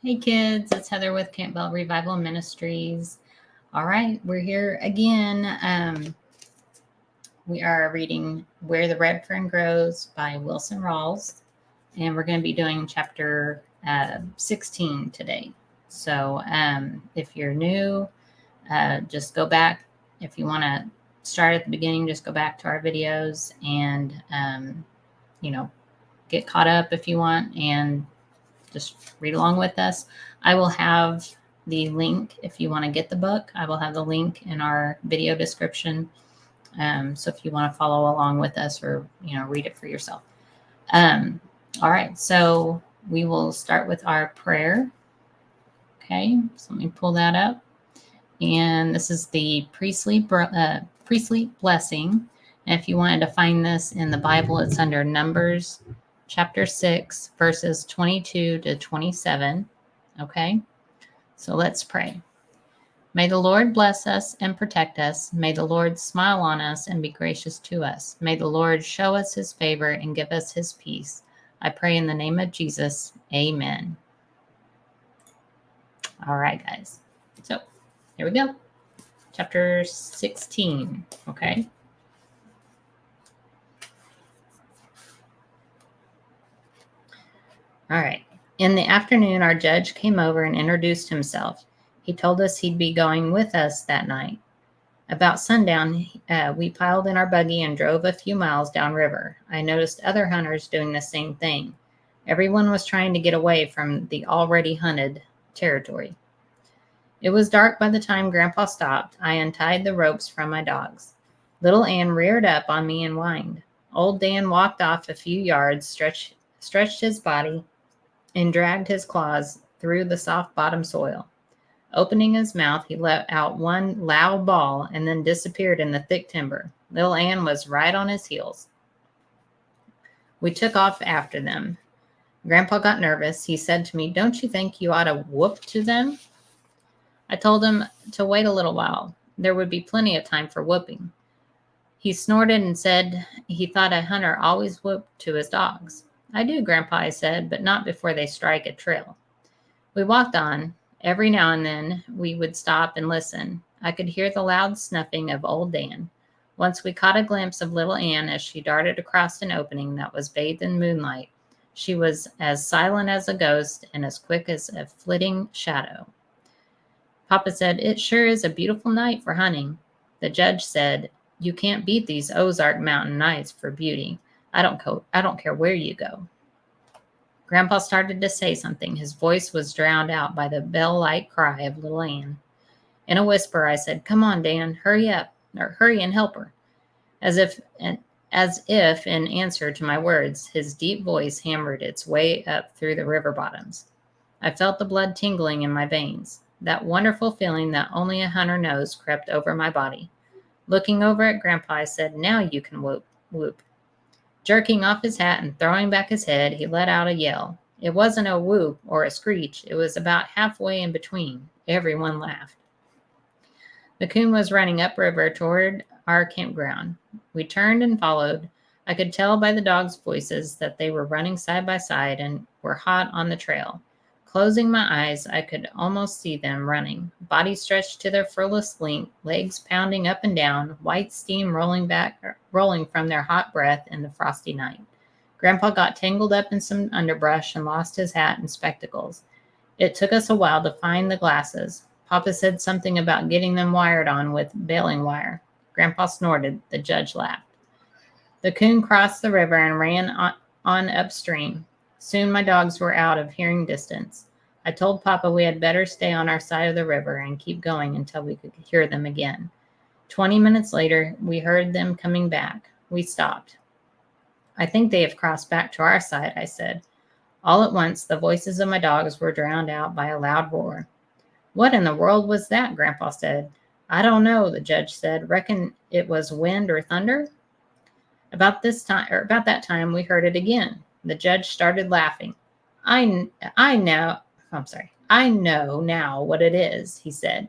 Hey kids, it's Heather with Campbell Revival Ministries. All right, we're here again. We are reading Where the Red Fern Grows by Wilson Rawls, and we're going to be doing chapter 16 today. So if you're new, just go back. If you want to start at the beginning, just go back to our videos and, get caught up if you want and just read along with us. I will have the link if you want to get the book. I will have the link in our video description. So if you want to follow along with us or, read it for yourself. All right. So we will start with our prayer. Okay. So let me pull that up. And this is the priestly blessing. And if you wanted to find this in the Bible, it's under Numbers chapter 6, verses 22 to 27. Okay, so let's pray. May the Lord bless us and protect us. May the Lord smile on us and be gracious to us. May the Lord show us his favor and give us his peace. I pray in the name of Jesus. Amen. All right, guys. So here we go. Chapter 16. Okay. All right. In the afternoon, our judge came over and introduced himself. He told us he'd be going with us that night. About sundown, we piled in our buggy and drove a few miles downriver. I noticed other hunters doing the same thing. Everyone was trying to get away from the already hunted territory. It was dark by the time Grandpa stopped. I untied the ropes from my dogs. Little Ann reared up on me and whined. Old Dan walked off a few yards, stretched his body, and dragged his claws through the soft bottom soil. Opening his mouth, he let out one loud bawl and then disappeared in the thick timber. Little Ann was right on his heels. We took off after them. Grandpa got nervous. He said to me, "Don't you think you ought to whoop to them?" I told him to wait a little while. There would be plenty of time for whooping. He snorted and said he thought a hunter always whooped to his dogs. "I do, Grandpa," I said, "but not before they strike a trail." We walked on. Every now and then, we would stop and listen. I could hear the loud snuffing of old Dan. Once we caught a glimpse of little Ann as she darted across an opening that was bathed in moonlight. She was as silent as a ghost and as quick as a flitting shadow. Papa said, "It sure is a beautiful night for hunting." The judge said, "You can't beat these Ozark Mountain nights for beauty. I don't care where you go." Grandpa started to say something. His voice was drowned out by the bell-like cry of little Ann. In a whisper, I said, "Come on, Dan, hurry up, or hurry and help her." As if in answer to my words, his deep voice hammered its way up through the river bottoms. I felt the blood tingling in my veins. That wonderful feeling that only a hunter knows crept over my body. Looking over at Grandpa, I said, "Now you can whoop, whoop." Jerking off his hat and throwing back his head, he let out a yell. It wasn't a whoop or a screech. It was about halfway in between. Everyone laughed. The coon was running upriver toward our campground. We turned and followed. I could tell by the dogs' voices that they were running side by side and were hot on the trail. Closing my eyes, I could almost see them running, bodies stretched to their furthest length, legs pounding up and down, white steam rolling from their hot breath in the frosty night. Grandpa got tangled up in some underbrush and lost his hat and spectacles. It took us a while to find the glasses. Papa said something about getting them wired on with baling wire. Grandpa snorted. The judge laughed. The coon crossed the river and ran on upstream. Soon my dogs were out of hearing distance. I told Papa we had better stay on our side of the river and keep going until we could hear them again. 20 minutes later, we heard them coming back. We stopped. "I think they have crossed back to our side," I said. All at once, the voices of my dogs were drowned out by a loud roar. "What in the world was that?" Grandpa said. "I don't know," the judge said. "Reckon it was wind or thunder?" About that time, we heard it again. The judge started laughing. I know now what it is," he said.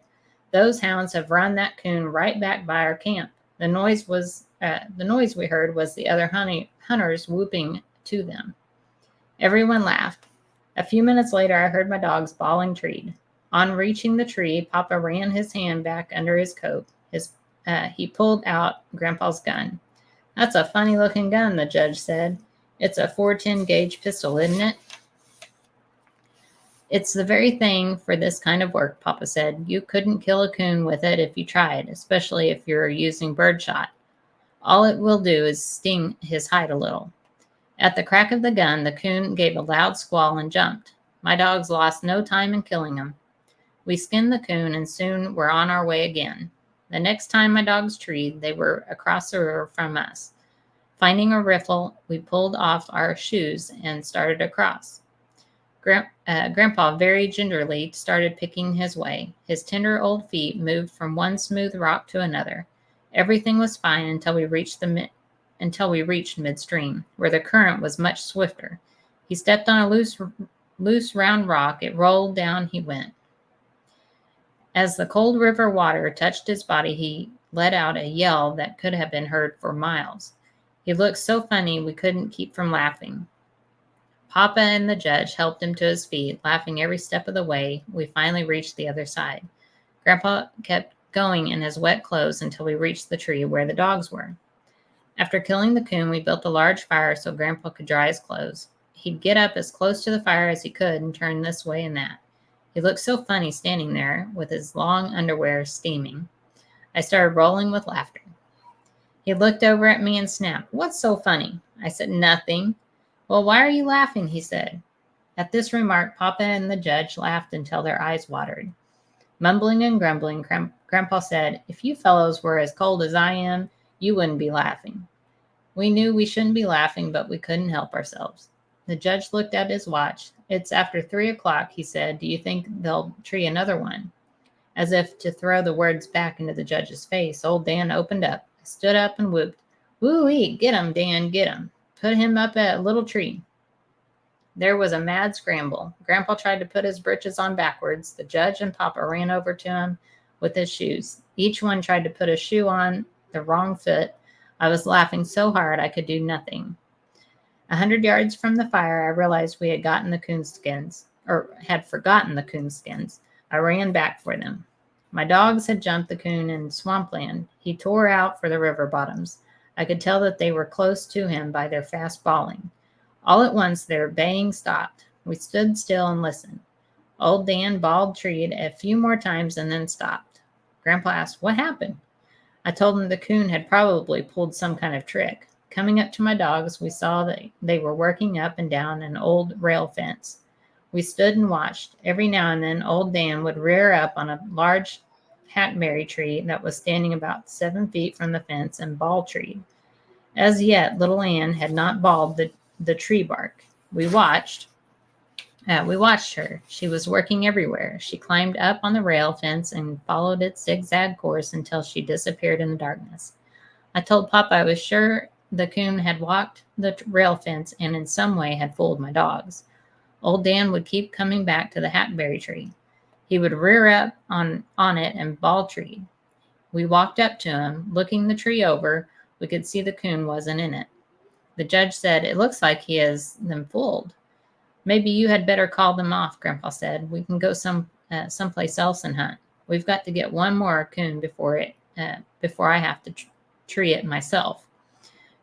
"Those hounds have run that coon right back by our camp. The noise we heard was the other hunters whooping to them." Everyone laughed. A few minutes later, I heard my dogs bawling treed. On reaching the tree, Papa ran his hand back under his coat. He pulled out Grandpa's gun. That's a funny-looking gun, the judge said. It's a 410 gauge pistol, isn't it? It's the very thing for this kind of work, Papa said. You couldn't kill a coon with it if you tried, especially if you're using birdshot. All it will do is sting his hide a little. At the crack of the gun, the coon gave a loud squall and jumped. My dogs lost no time in killing him. We skinned the coon and soon were on our way again. The next time my dogs treed, they were across the river from us. Finding a riffle, we pulled off our shoes and started across. Grandpa very gingerly started picking his way. His tender old feet moved from one smooth rock to another. Everything was fine until we reached midstream, where the current was much swifter. He stepped on a loose round rock. It rolled down. He went. As the cold river water touched his body, he let out a yell that could have been heard for miles. He looked so funny we couldn't keep from laughing. Papa and the judge helped him to his feet, laughing every step of the way. We finally reached the other side. Grandpa kept going in his wet clothes until we reached the tree where the dogs were. After killing the coon, we built a large fire so Grandpa could dry his clothes. He'd get up as close to the fire as he could and turn this way and that. He looked so funny standing there with his long underwear steaming. I started rolling with laughter. He looked over at me and snapped, "What's so funny?" I said, "Nothing." "Well, why are you laughing?" he said. At this remark, Papa and the judge laughed until their eyes watered. Mumbling and grumbling, Grandpa said, "If you fellows were as cold as I am, you wouldn't be laughing." We knew we shouldn't be laughing, but we couldn't help ourselves. The judge looked at his watch. "It's after 3:00, he said. "Do you think they'll tree another one?" As if to throw the words back into the judge's face, old Dan opened up, stood up and whooped, "Woo-wee, get him, Dan, get him. Put him up at a little tree." There was a mad scramble. Grandpa tried to put his britches on backwards. The judge and Papa ran over to him with his shoes. Each one tried to put a shoe on the wrong foot. I was laughing so hard I could do nothing. 100 yards from the fire, I realized we had forgotten the coonskins. I ran back for them. My dogs had jumped the coon in swampland. He tore out for the river bottoms. I could tell that they were close to him by their fast bawling. All at once, their baying stopped. We stood still and listened. Old Dan bawled treed a few more times and then stopped. Grandpa asked, "What happened?" I told him the coon had probably pulled some kind of trick. Coming up to my dogs, we saw that they were working up and down an old rail fence. We stood and watched. Every now and then, old Dan would rear up on a large hackberry tree that was standing about 7 feet from the fence and bawl treed. As yet, little Ann had not balled the tree bark. We watched her. She was working everywhere. She climbed up on the rail fence and followed its zigzag course until she disappeared in the darkness. I told Papa I was sure the coon had walked the rail fence and in some way had fooled my dogs. Old Dan would keep coming back to the hackberry tree. He would rear up on it and bawl treed. We walked up to him. Looking the tree over, we could see the coon wasn't in it. The judge said, "It looks like he has them fooled." "Maybe you had better call them off," Grandpa said. "We can go someplace else and hunt. We've got to get one more coon before I have to tree it myself."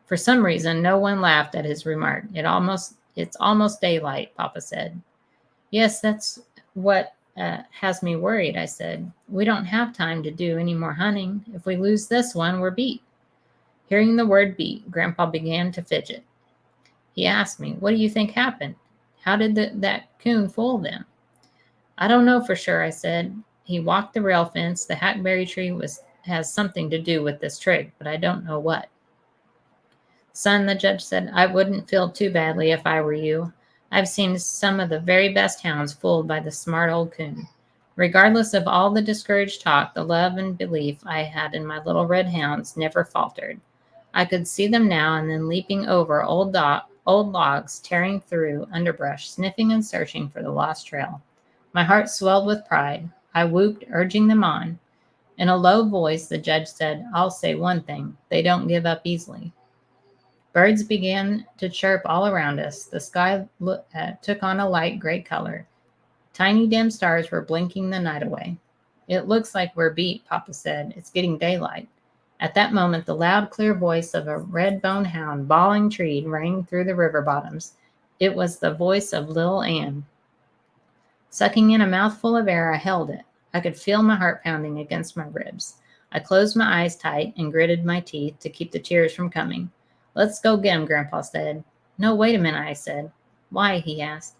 For some reason, no one laughed at his remark. It's almost daylight, Papa said. "Yes, that's what has me worried," I said. "We don't have time to do any more hunting. If we lose this one, we're beat." Hearing the word beat, Grandpa began to fidget. He asked me, "What do you think happened? How did that coon fool them?" "I don't know for sure," I said. "He walked the rail fence. The hackberry tree has something to do with this trick, but I don't know what." "Son," the judge said, "I wouldn't feel too badly if I were you. I've seen some of the very best hounds fooled by the smart old coon. Regardless of all the discouraged talk, the love and belief I had in my little red hounds never faltered. I could see them now and then leaping over old logs, tearing through underbrush, sniffing and searching for the lost trail. My heart swelled with pride. I whooped, urging them on. In a low voice, the judge said, "I'll say one thing. They don't give up easily." Birds began to chirp all around us. The sky took on a light gray color. Tiny dim stars were blinking the night away. It looks like we're beat, Papa said. It's getting daylight. At that moment, the loud, clear voice of a red-boned hound bawling treed rang through the river bottoms. It was the voice of little Anne. Sucking in a mouthful of air, I held it. I could feel my heart pounding against my ribs. I closed my eyes tight and gritted my teeth to keep the tears from coming. Let's go get him, Grandpa said. No, wait a minute, I said. Why? He asked.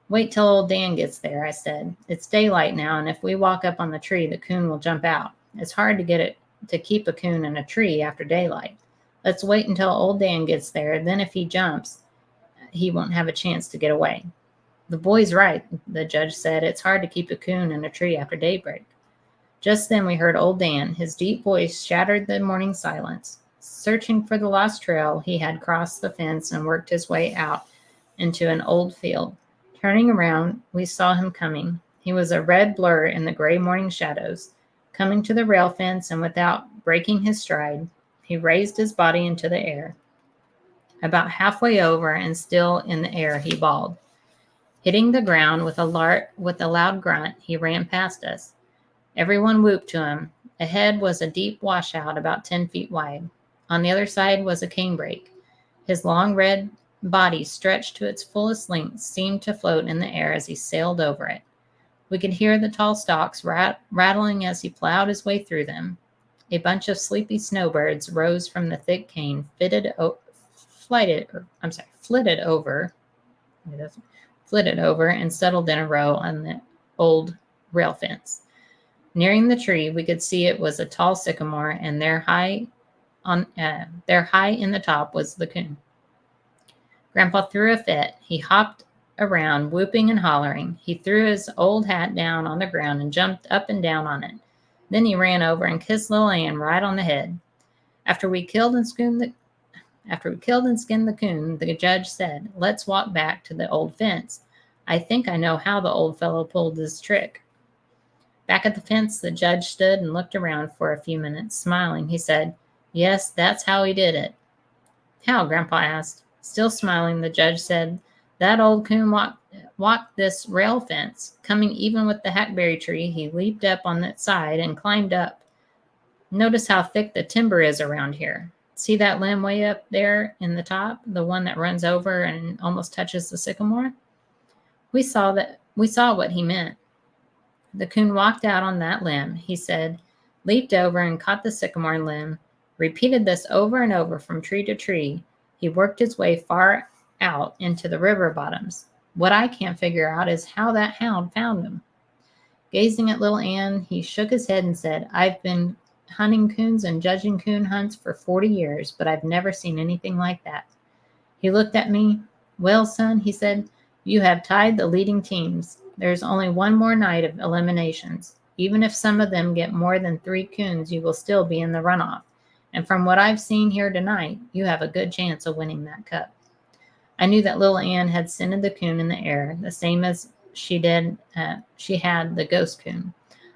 Wait till old Dan gets there, I said. It's daylight now, and if we walk up on the tree, the coon will jump out. It's hard to get it to keep a coon in a tree after daylight. Let's wait until old Dan gets there, then if he jumps, he won't have a chance to get away. The boy's right, the judge said. It's hard to keep a coon in a tree after daybreak. Just then we heard old Dan. His deep voice shattered the morning silence. Searching for the lost trail, he had crossed the fence and worked his way out into an old field. Turning around, we saw him coming. He was a red blur in the gray morning shadows. Coming to the rail fence, and without breaking his stride, he raised his body into the air. About halfway over and still in the air, he bawled. Hitting the ground with a loud grunt, he ran past us. Everyone whooped to him. Ahead was a deep washout about 10 feet wide. On the other side was a canebrake. His long red body, stretched to its fullest length, seemed to float in the air as he sailed over it. We could hear the tall stalks rattling as he plowed his way through them. A bunch of sleepy snowbirds rose from the thick cane, flitted over and settled in a row on the old rail fence. Nearing the tree, we could see it was a tall sycamore, and there high in the top was the coon. Grandpa threw a fit. He hopped around, whooping and hollering. He threw his old hat down on the ground and jumped up and down on it. Then he ran over and kissed little Anne right on the head. After we killed and skinned the coon, the judge said, "Let's walk back to the old fence. I think I know how the old fellow pulled this trick." Back at the fence, the judge stood and looked around for a few minutes. Smiling, he said, "Yes, that's how he did it." "How?" Grandpa asked. Still smiling, the judge said, "That old coon walked this rail fence. Coming even with the hackberry tree, he leaped up on that side and climbed up. Notice how thick the timber is around here. See that limb way up there in the top, the one that runs over and almost touches the sycamore?" We saw what he meant. The coon walked out on that limb, he said, leaped over and caught the sycamore limb, repeated this over and over from tree to tree. He worked his way far out into the river bottoms. What I can't figure out is how that hound found him. Gazing at little Anne, he shook his head and said, "I've been hunting coons and judging coon hunts for 40 years, but I've never seen anything like that." He looked at me. "Well, son," he said, "you have tied the leading teams. There's only one more night of eliminations. Even if some of them get more than 3 coons, you will still be in the runoff. And from what I've seen here tonight, you have a good chance of winning that cup." I knew that little Anne had scented the coon in the air, the same as she had the ghost coon.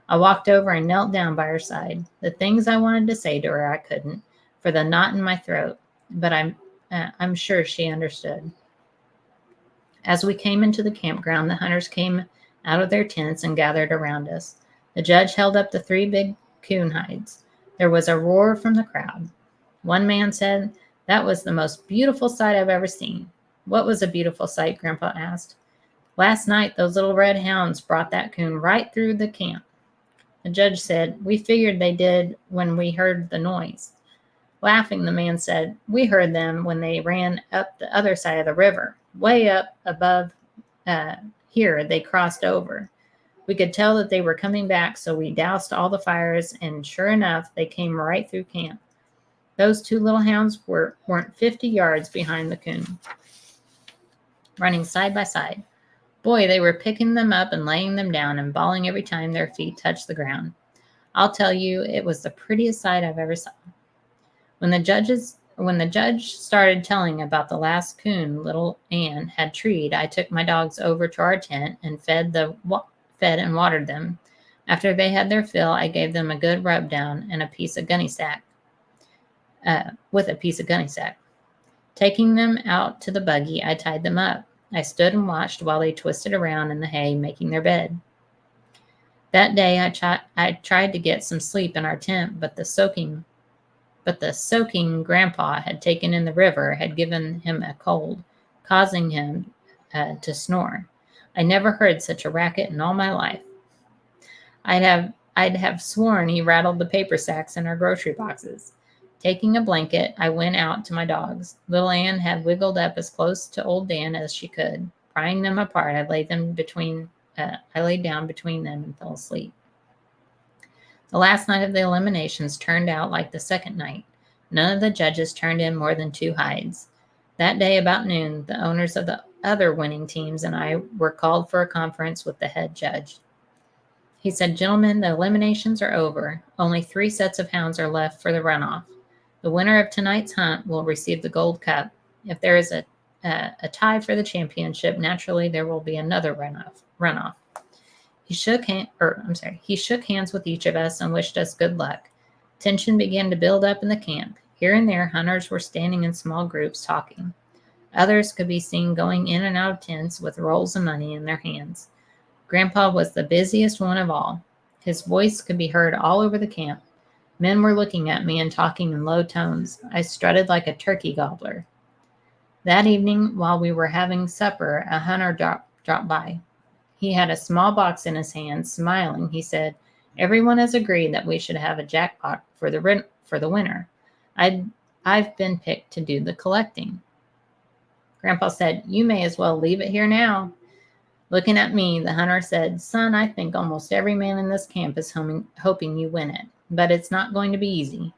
I walked over and knelt down by her side. The things I wanted to say to her, I couldn't, for the knot in my throat, but I'm sure she understood. As we came into the campground, the hunters came out of their tents and gathered around us. The judge held up the 3 big coon hides. There was a roar from the crowd. One man said, "That was the most beautiful sight I've ever seen." "What was a beautiful sight?" Grandpa asked. "Last night, those little red hounds brought that coon right through the camp." The judge said, "We figured they did when we heard the noise." Laughing, the man said, "We heard them when they ran up the other side of the river. Way up above here, they crossed over. We could tell that they were coming back, so we doused all the fires, and sure enough, they came right through camp. Those 2 little hounds weren't 50 yards behind the coon, running side by side. Boy, they were picking them up and laying them down and bawling every time their feet touched the ground. I'll tell you, it was the prettiest sight I've ever saw." When the judge started telling about the last coon little Anne had treed, I took my dogs over to our tent and fed and watered them. After they had their fill, I gave them a good rub down and with a piece of gunny sack. Taking them out to the buggy, I tied them up. I stood and watched while they twisted around in the hay, making their bed. That day, I tried to get some sleep in our tent, but the soaking Grandpa had taken in the river had given him a cold, causing him to snore. I never heard such a racket in all my life. I'd have sworn he rattled the paper sacks in our grocery boxes. Taking a blanket, I went out to my dogs. Little Ann had wiggled up as close to old Dan as she could. Prying them apart, I laid down between them and fell asleep. The last night of the eliminations turned out like the second night. None of the judges turned in more than 2 hides. That day about noon, the owners of the other winning teams and I were called for a conference with the head judge. He said, "Gentlemen, the eliminations are over. Only 3 sets of hounds are left for the runoff. The winner of tonight's hunt will receive the gold cup. If there is a tie for the championship, naturally there will be another runoff." He shook hands with each of us and wished us good luck. Tension began to build up in the camp. Here and there, hunters were standing in small groups talking. Others could be seen going in and out of tents with rolls of money in their hands. Grandpa was the busiest one of all. His voice could be heard all over the camp. Men were looking at me and talking in low tones. I strutted like a turkey gobbler. That evening, while we were having supper, a hunter dropped by. He had a small box in his hand. Smiling, he said, "Everyone has agreed that we should have a jackpot for the winner. I've been picked to do the collecting." Grandpa said, "You may as well leave it here now." Looking at me, the hunter said, "Son, I think almost every man in this camp is hoping you win it, but it's not going to be easy.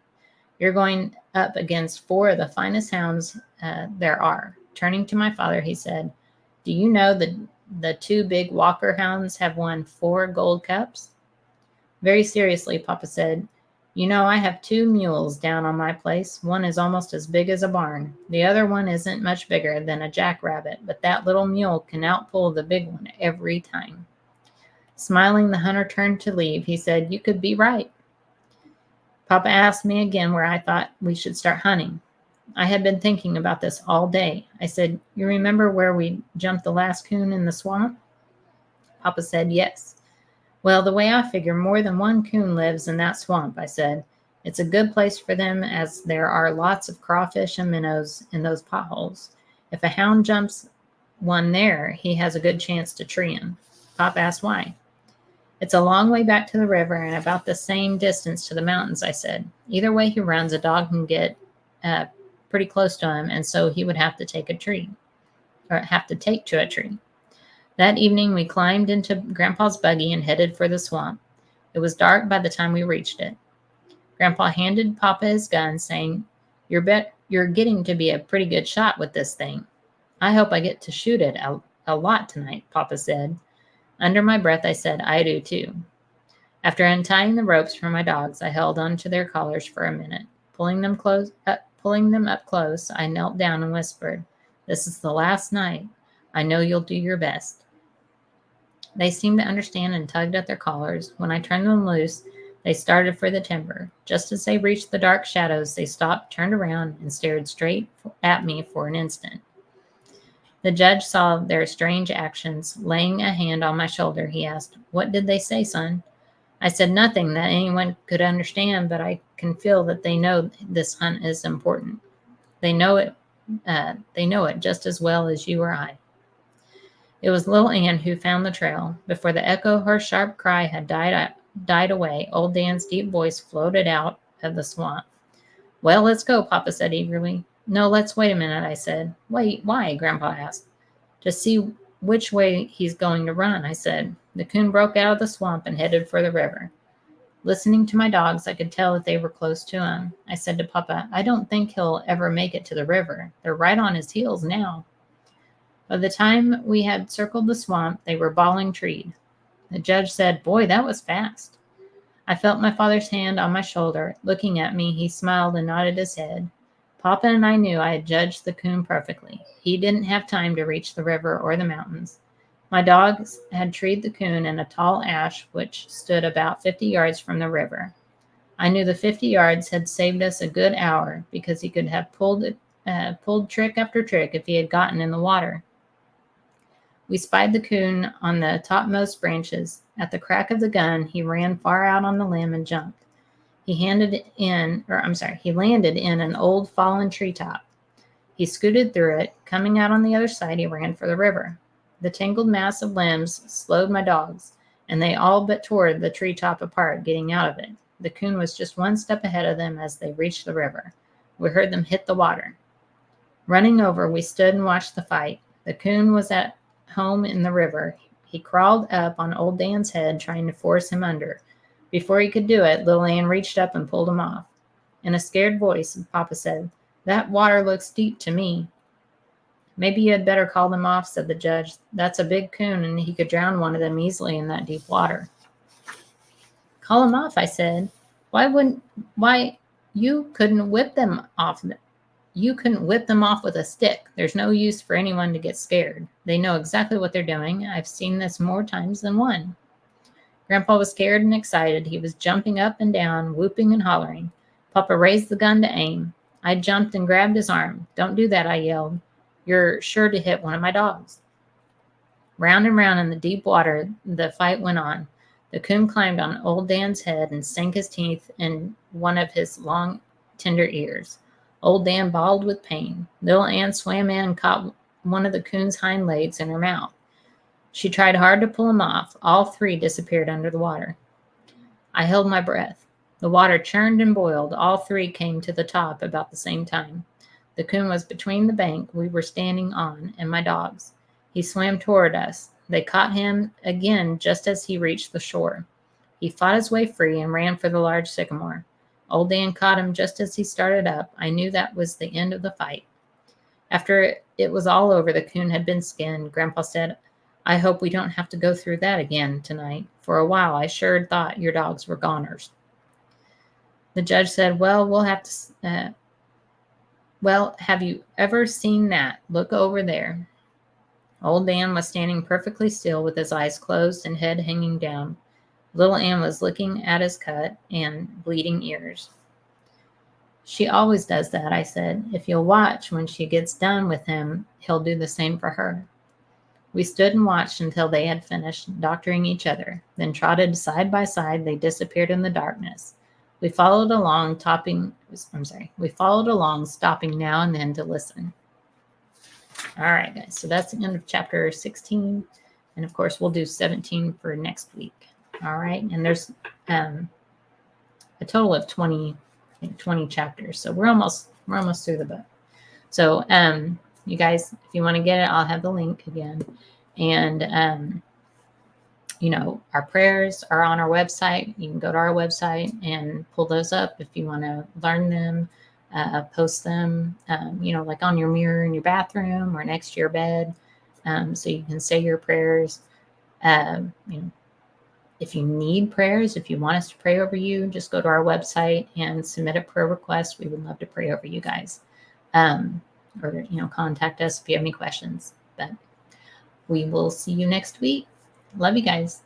You're going up against 4 of the finest hounds there are." Turning to my father, he said, "Do you know that the 2 big Walker hounds have won 4 gold cups?" Very seriously, Papa said, "You know, I have 2 mules down on my place. One is almost as big as a barn. The other one isn't much bigger than a jackrabbit, but that little mule can outpull the big one every time." Smiling, the hunter turned to leave. He said, "You could be right." Papa asked me again where I thought we should start hunting. I had been thinking about this all day. I said, "You remember where we jumped the last coon in the swamp?" Papa said, "Yes." "Well, the way I figure, more than one coon lives in that swamp," I said. "It's a good place for them as there are lots of crawfish and minnows in those potholes. If a hound jumps one there, he has a good chance to tree him." Pop asked why. "It's a long way back to the river and about the same distance to the mountains," I said. "Either way he runs, a dog can get pretty close to him, and so he would have to take to a tree." That evening, we climbed into Grandpa's buggy and headed for the swamp. It was dark by the time we reached it. Grandpa handed Papa his gun, saying, You're getting to be a pretty good shot with this thing." "I hope I get to shoot it a lot tonight," Papa said. Under my breath, I said, "I do too." After untying the ropes for my dogs, I held onto their collars for a minute. Pulling them up close, I knelt down and whispered, "This is the last night. I know you'll do your best." They seemed to understand and tugged at their collars. When I turned them loose, they started for the timber. Just as they reached the dark shadows, they stopped, turned around, and stared straight at me for an instant. The judge saw their strange actions. Laying a hand on my shoulder, he asked, "What did they say, son?" I said, "Nothing that anyone could understand, but I can feel that they know this hunt is important. They know it just as well as you or I." It was little Ann who found the trail. Before the echo of her sharp cry had died away, old Dan's deep voice floated out of the swamp. "Well, let's go," Papa said eagerly. "No, let's wait a minute," I said. "Wait, why?" Grandpa asked. "To see which way he's going to run," I said. The coon broke out of the swamp and headed for the river. Listening to my dogs, I could tell that they were close to him. I said to Papa, "I don't think he'll ever make it to the river. They're right on his heels now." By the time we had circled the swamp, they were bawling treed. The judge said, "Boy, that was fast." I felt my father's hand on my shoulder. Looking at me, he smiled and nodded his head. Papa and I knew I had judged the coon perfectly. He didn't have time to reach the river or the mountains. My dogs had treed the coon in a tall ash which stood about 50 yards from the river. I knew the 50 yards had saved us a good hour because he could have pulled pulled trick after trick if he had gotten in the water. We spied the coon on the topmost branches. At the crack of the gun, he ran far out on the limb and jumped. He landed in an old fallen treetop. He scooted through it. Coming out on the other side, he ran for the river. The tangled mass of limbs slowed my dogs, and they all but tore the treetop apart getting out of it. The coon was just one step ahead of them as they reached the river. We heard them hit the water. Running over, we stood and watched the fight. The coon was at home in the river. He crawled up on old Dan's head, trying to force him under. Before he could do it, little Ann reached up and pulled him off. In a scared voice, Papa said, "That water looks deep to me." "Maybe you had better call them off," said the judge. "That's a big coon, and he could drown one of them easily in that deep water." "Call him off," I said. Why, you couldn't whip them off. You couldn't whip them off with a stick. There's no use for anyone to get scared. They know exactly what they're doing. I've seen this more times than one. Grandpa was scared and excited. He was jumping up and down, whooping and hollering. Papa raised the gun to aim. I jumped and grabbed his arm. "Don't do that," I yelled. "You're sure to hit one of my dogs." Round and round in the deep water, the fight went on. The coon climbed on old Dan's head and sank his teeth in one of his long, tender ears. Old Dan bawled with pain. Little Ann swam in and caught one of the coon's hind legs in her mouth. She tried hard to pull him off. All three disappeared under the water. I held my breath. The water churned and boiled. All three came to the top about the same time. The coon was between the bank we were standing on and my dogs. He swam toward us. They caught him again just as he reached the shore. He fought his way free and ran for the large sycamore. Old Dan caught him just as he started up. I knew that was the end of the fight. After it was all over, the coon had been skinned. Grandpa said, "I hope we don't have to go through that again tonight. For a while, I sure thought your dogs were goners." The judge said, "Well, have you ever seen that? Look over there." Old Dan was standing perfectly still with his eyes closed and head hanging down. Little Ann was looking at his cut and bleeding ears. "She always does that," I said. "If you'll watch, when she gets done with him, he'll do the same for her." We stood and watched until they had finished doctoring each other. Then trotted side by side, they disappeared in the darkness. We followed along, stopping now and then to listen. All right, guys. So that's the end of chapter 16. And of course, we'll do 17 for next week. All right. And there's a total of 20 chapters. So we're almost through the book. So you guys, if you want to get it, I'll have the link again. And our prayers are on our website. You can go to our website and pull those up if you want to learn them, post them, like on your mirror in your bathroom or next to your bed, so you can say your prayers. If you need prayers, if you want us to pray over you, just go to our website and submit a prayer request. We would love to pray over you guys. Or contact us if you have any questions. But we will see you next week. Love you guys.